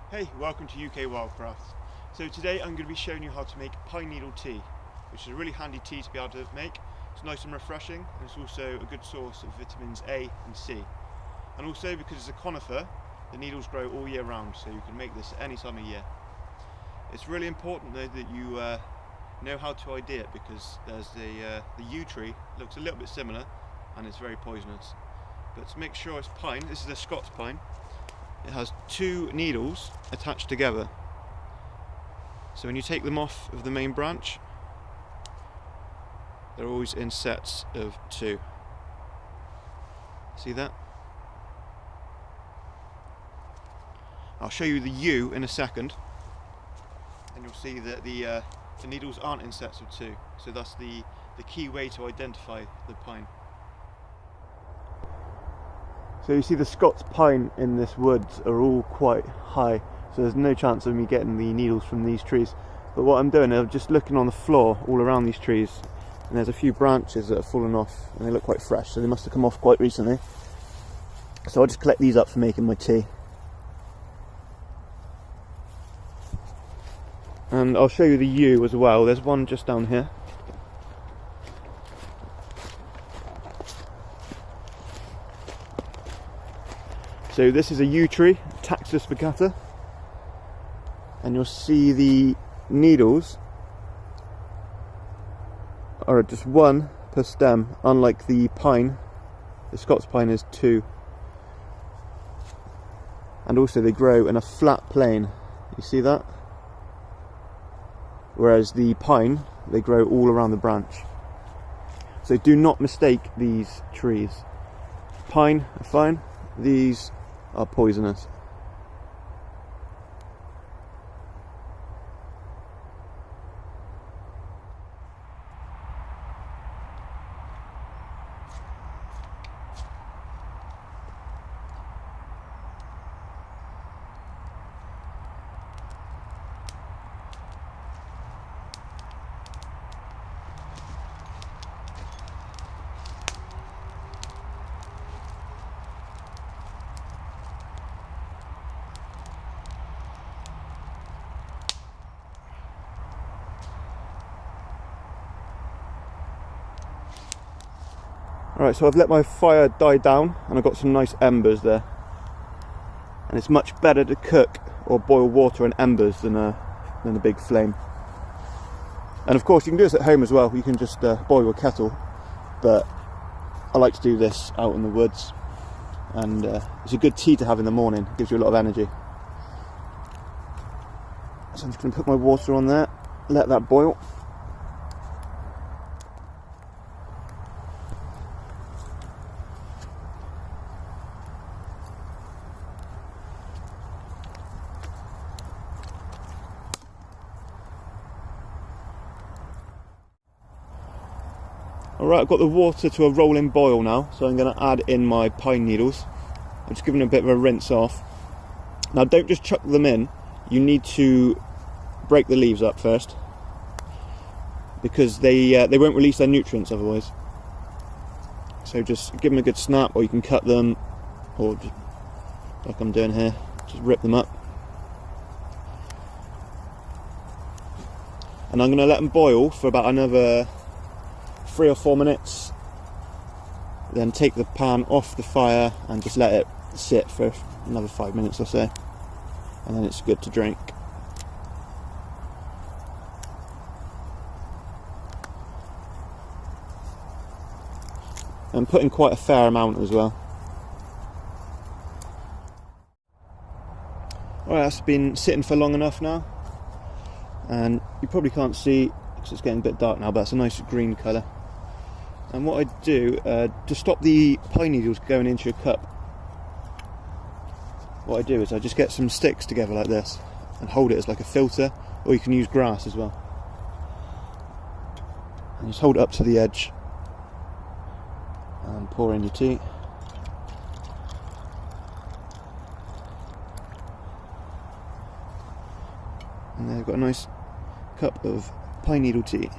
Hey, welcome to UK Wildcrafts. So today I'm going to be showing you how to make pine needle tea, which is a really handy tea to be able to make. It's nice and refreshing, and it's also a good source of vitamins A and C. And also, because it's a conifer, the needles grow all year round, so you can make this any time of year. It's really important though that you know how to ID it, because there's the yew tree looks a little bit similar and it's very poisonous. But to make sure it's pine, this is a Scots pine. It has two needles attached together. So when you take them off of the main branch, they're always in sets of two. See that? I'll show you the yew in a second, and you'll see that the needles aren't in sets of two. So that's the key way to identify the pine. So you see the Scots pine in this woods are all quite high, so there's no chance of me getting the needles from these trees. But what I'm doing, I'm just looking on the floor all around these trees, and there's a few branches that have fallen off and they look quite fresh, so they must have come off quite recently. So I'll just collect these up for making my tea. And I'll show you the yew as well. There's one just down here. So this is a yew tree, Taxus baccata, and you'll see the needles are just one per stem, unlike the pine. The Scots pine is two. And also they grow in a flat plane, you see that? Whereas the pine, they grow all around the branch. So do not mistake these trees. Pine are fine, these are poisonous. Alright, so I've let my fire die down and I've got some nice embers there. And it's much better to cook or boil water in embers than a big flame. And of course you can do this at home as well, you can just boil a kettle, but I like to do this out in the woods, and it's a good tea to have in the morning, it gives you a lot of energy. So I'm just going to put my water on there, let that boil. Alright, I've got the water to a rolling boil now, so I'm going to add in my pine needles. I'm just giving them a bit of a rinse off. Now don't just chuck them in, you need to break the leaves up first, because they won't release their nutrients otherwise. So just give them a good snap, or you can cut them, or just, like I'm doing here, just rip them up. And I'm going to let them boil for about another 3 or 4 minutes, then take the pan off the fire and just let it sit for another 5 minutes or so, and then it's good to drink. I'm putting quite a fair amount as well. Alright, that's been sitting for long enough now, and you probably can't see because it's getting a bit dark now, but it's a nice green colour. And what I do, to stop the pine needles going into your cup, what I do is I just get some sticks together like this and hold it as like a filter, or you can use grass as well. And just hold it up to the edge and pour in your tea. And there you've got a nice cup of pine needle tea.